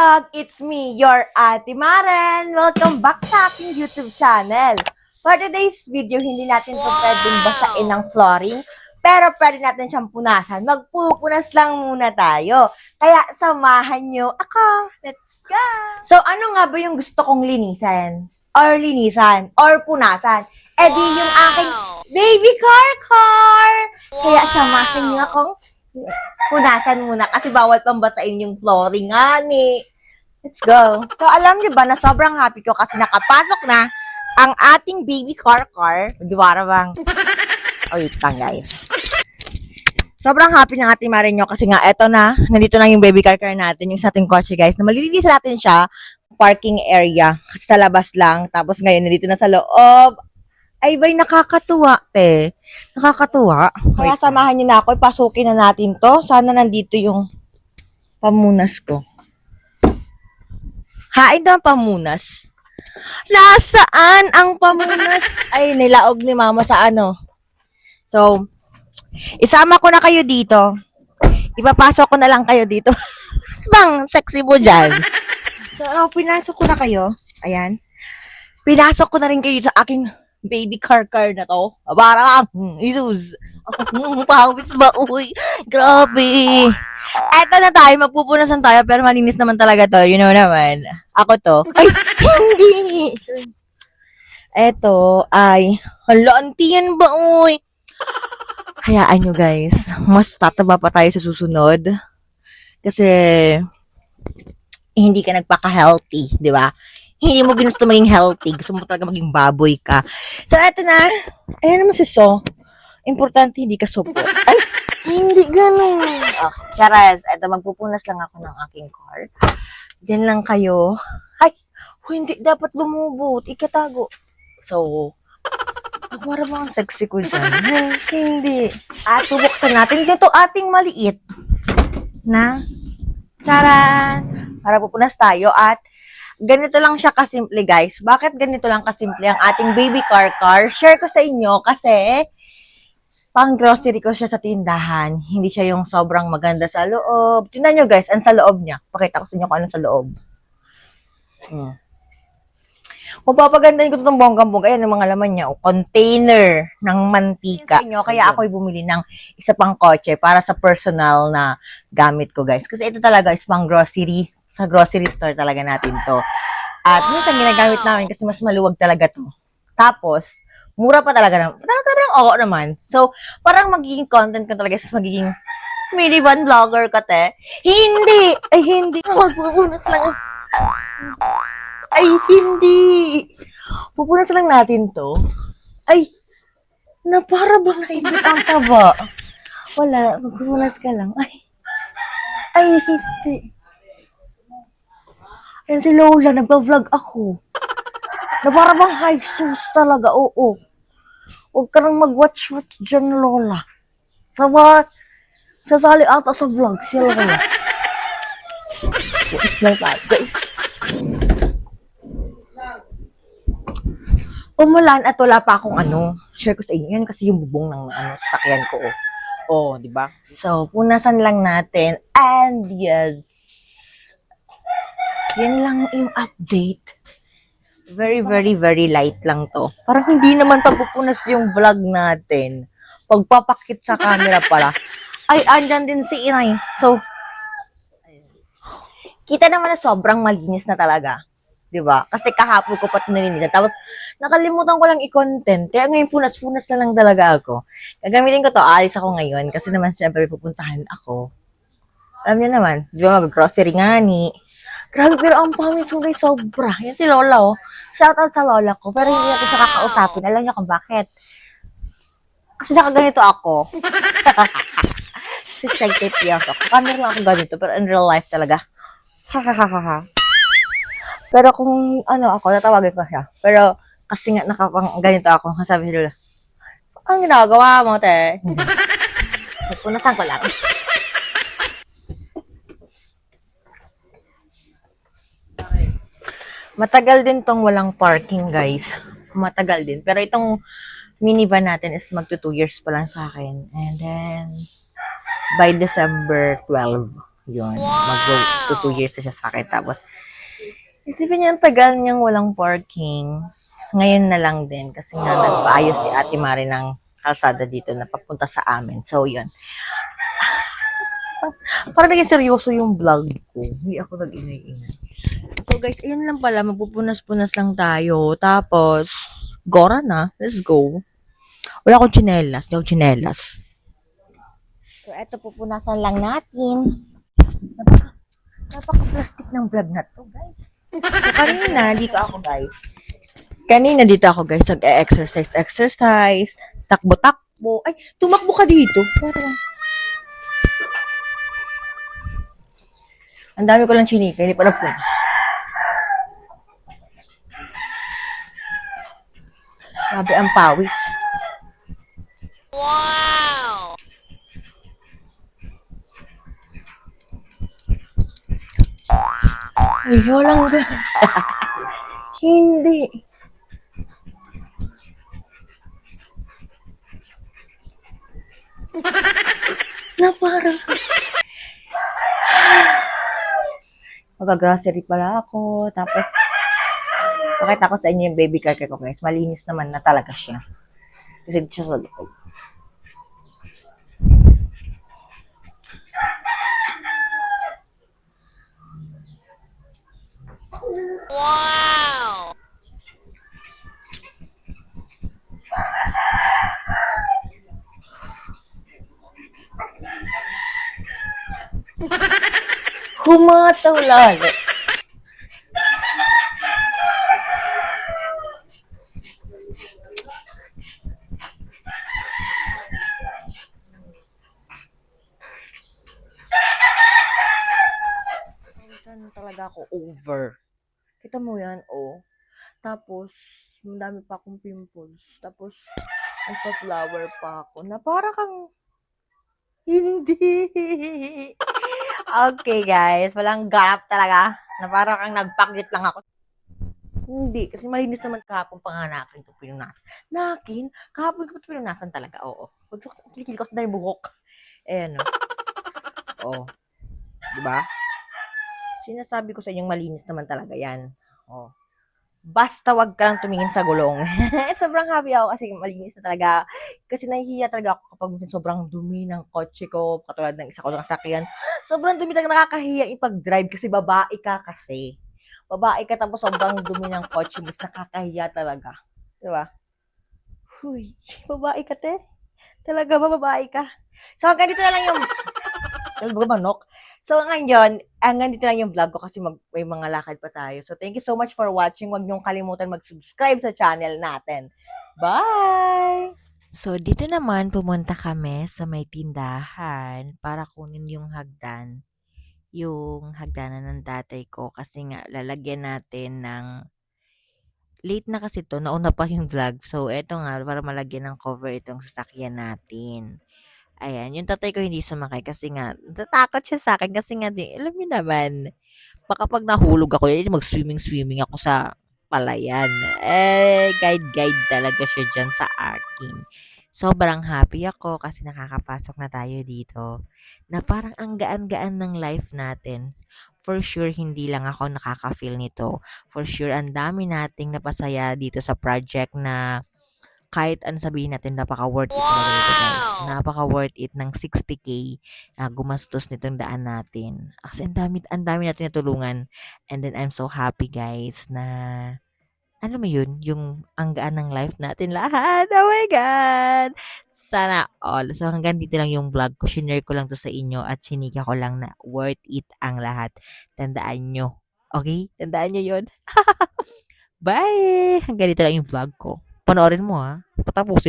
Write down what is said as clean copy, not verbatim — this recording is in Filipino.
vlog! It's me, your Ate Maren! Welcome back sa aking YouTube channel. For today's video, hindi natin ito pwedeng basain ng flooring, pero pwede natin siyang punasan. Magpupunas lang muna tayo. Kaya samahan nyo ako. Let's go! So ano nga ba yung gusto kong linisan? Or linisan? Or punasan? Eh di yung aking baby car! Kaya samahan nyo akong punasan muna kasi bawal pang basain yung flooring nga ni. Let's go. So, alam niyo ba na sobrang happy ko kasi nakapasok na ang ating baby car. Di ba bang? Oh, wait lang guys. Sobrang happy ng ating Marinyo kasi nga eto na, nandito na yung baby car natin, yung sa ating kotse guys, na malilinis natin siya, parking area, kasi sa labas lang, tapos ngayon nandito na sa loob. Ay, bay, nakakatuwa, te. Nakakatuwa. Kaya samahan niyo na ako, pasukin na natin to. Sana nandito yung pamunas ko. Hain daw ang pamunas. Nasaan ang pamunas? Ay, nilaog ni mama sa ano. So, isama ko na kayo dito. Ipapasok ko na lang kayo dito. Bang, sexy mo dyan. So, pinasok ko na kayo. Ayan. Pinasok ko na rin kayo sa aking baby car na to. Parang, isus. Pawis ba? Uy, grabe. Eto na tayo, magpupunasan tayo, pero malinis naman talaga to. You know naman. Ako to. Ay, hindi. Eto, ay, hala, antiyan ba, uy? Hayaan nyo, guys. Mas tataba pa tayo sa susunod. Kasi, hindi ka nagpaka-healthy, di ba? Hindi mo gusto maging healthy. Gusto mo talaga maging baboy ka. So, eto na. Ayan naman si So. Importante, hindi ka sopo. Ay, hindi ganun. Oh, charas. Eto, magpupunas lang ako ng aking car. Diyan lang kayo. Ay, hindi dapat lumubot. Ikatago. So, para bang sexy ko dyan? Hindi. At bubuksan natin dito ating maliit na charan. Para pupunas tayo at ganito lang siya kasimple, guys. Bakit ganito lang kasimple ang ating baby car? Share ko sa inyo kasi pang grocery ko siya sa tindahan. Hindi siya yung sobrang maganda sa loob. Tingnan nyo, guys, ang sa loob niya. Pakita ko sa inyo kung ano sa loob. Kung papagandahin ko itong bonggang-bongga, ayan ang mga laman niya. O, container ng mantika. Kaya ako'y bumili ng isa pang kotse para sa personal na gamit ko, guys. Kasi ito talaga is pang grocery. Sa grocery store talaga natin to. At minsan ginagamit namin kasi mas maluwag talaga to. Tapos, mura pa talaga naman. Talagang oo naman. So, parang magiging content ka talaga is magiging minivan vlogger ka, te. Hindi! Ay, hindi. Magpupunas lang. Ay, hindi. Pupunas lang natin to. Ay, na para bang naibit ang taba. Wala, magpupunas ka lang. Ay, hindi. Yan si Lola, nagpa-vlog ako. Na para bang high sus talaga, oo. Huwag ka nang mag-watch dyan, Lola. Sasali ata sa vlog si Lola. Watch lang tayo, guys. Umulan at wala pa akong share ko sa inyo. Yan kasi yung bubong ng sasakyan ko, di ba? So, punasan lang natin. And yes, yan lang yung update. Very, very, very light lang to. Parang hindi naman pagpupunas yung vlog natin. Pagpapakit sa camera pala. Ay, andyan din si Inay. So, kita naman na sobrang malinis na talaga. Diba? Kasi kahapon ko pa nilinisan. Tapos, nakalimutan ko lang i-content. Kaya ngayon, punas-punas na lang talaga ako. Gagamitin ko to. Alis ako ngayon. Kasi naman, syempre, pupuntahan ako. Alam niyo naman, di ba mag-grocery nga ni. Grabe, pero ang pangis-ungay sobra. Yan si Lola, oh. Shoutout sa Lola ko. Pero hindi natin siya kakausapin. Alam niyo kung bakit? Kasi nakaganito ako. Kasi excited ako. Camera lang ako ganito. Pero in real life talaga. Ha. Pero kung ako, natawagin ko siya. Pero kasi nga ganito ako. Sabi ni Lola, ang ginagawa mo, te? Punasan ko lang. Matagal din tong walang parking, guys. Matagal din. Pero itong minivan natin is magto 2 years pa lang sa akin. And then, by December 12, Yun, mag 2 years na siya sa akin. Tapos, isipin niya ang tagal niyang walang parking. Ngayon na lang din kasi nga nagpaayos si Ate Mari ng kalsada dito na papunta sa amin. So, yun. Parang naging seryoso yung vlog ko. Hindi ako nag-ingay-ingay. So guys, ayun lang pala. Mapupunas-punas lang tayo. Tapos, gora na. Let's go. Wala akong tsinelas. Hindi ako tsinelas. So, eto pupunasan lang natin. Napaka-plastic ng vlog na to, guys. So, kanina, dito ako, guys. Nag-exercise. Takbo-takbo. Ay, tumakbo ka dito. Parang, ang dami ko lang chinika. Hindi pa na-punas. Grabe ang pawis. Wow! Ay, walang Hindi. Na parang mag-grocery pala ako. Tapos, pakita ko sa inyo yung baby car ko, guys. Malinis naman na talaga siya. Kasi siya sa loob. Wow! Humataw lalo. Saan talaga ako over. Kita mo yan, oh. Tapos, madami pa akong pimples. Tapos, nagpa-flower pa ako. Na para kang hindi. Okay, guys. Walang ganap talaga. Na para kang nagpakyut lang ako. Hindi. Kasi malinis naman kahapon pa nga nakin ito pinunasan. Nakin? Kahapon ko ito pinunasan talaga. Oo. Kilikili ko sa dahil buhok. Ayan, oh. Diba? Sinasabi ko sa inyong malinis naman talaga yan. Oh. Basta wag kang tumingin sa gulong. Sobrang happy ako kasi malinis na talaga. Kasi nahihiya talaga ako kapag sobrang dumi ng kotse ko, katulad ng isa ko ng sasakyan. Sobrang dumi talaga, nakakahiya ipag-drive kasi babae ka kasi. Babae ka tapos sobrang dumi ng kotse, mas nakakahiya talaga. Di ba? Huy, babae ka te. Talaga ba babae ka? So hanggang dito na lang yung manok. So ngayon, hanggang dito lang yung vlog ko kasi may mga lakad pa tayo. So thank you so much for watching. Huwag niyong kalimutan mag-subscribe sa channel natin. Bye! So dito naman pumunta kami sa may tindahan para kunin yung hagdan. Yung hagdanan ng tatay ko kasi nga lalagyan natin ng late na kasi to, nauna pa yung vlog. So eto nga para malagyan ng cover itong sasakyan natin. Ayan, yung tatay ko hindi sumakay kasi nga, natatakot siya sa akin kasi nga, alam niyo naman, baka pag nahulog ako, mag-swimming ako sa palayan. Guide talaga siya dyan sa akin. Sobrang happy ako kasi nakakapasok na tayo dito na parang ang gaan-gaan ng life natin. For sure, hindi lang ako nakaka-feel nito. For sure, ang dami nating napasaya dito sa project na kahit ano sabihin natin, napaka-worth it talaga nito, guys. Wow! Napaka-worth it ng 60K na gumastos nitong daan natin. Kasi ang dami natin natulungan. And then, I'm so happy, guys, na alam mo yun, yung ang gaan ng life natin lahat. Oh my God! Sana all. So, hanggang dito lang yung vlog ko. Shinare ko lang to sa inyo at sinika ko lang na worth it ang lahat. Tandaan nyo. Okay? Tandaan nyo yun. Bye! Hanggang dito lang yung vlog ko. Panoorin mo, ha? Patapusin.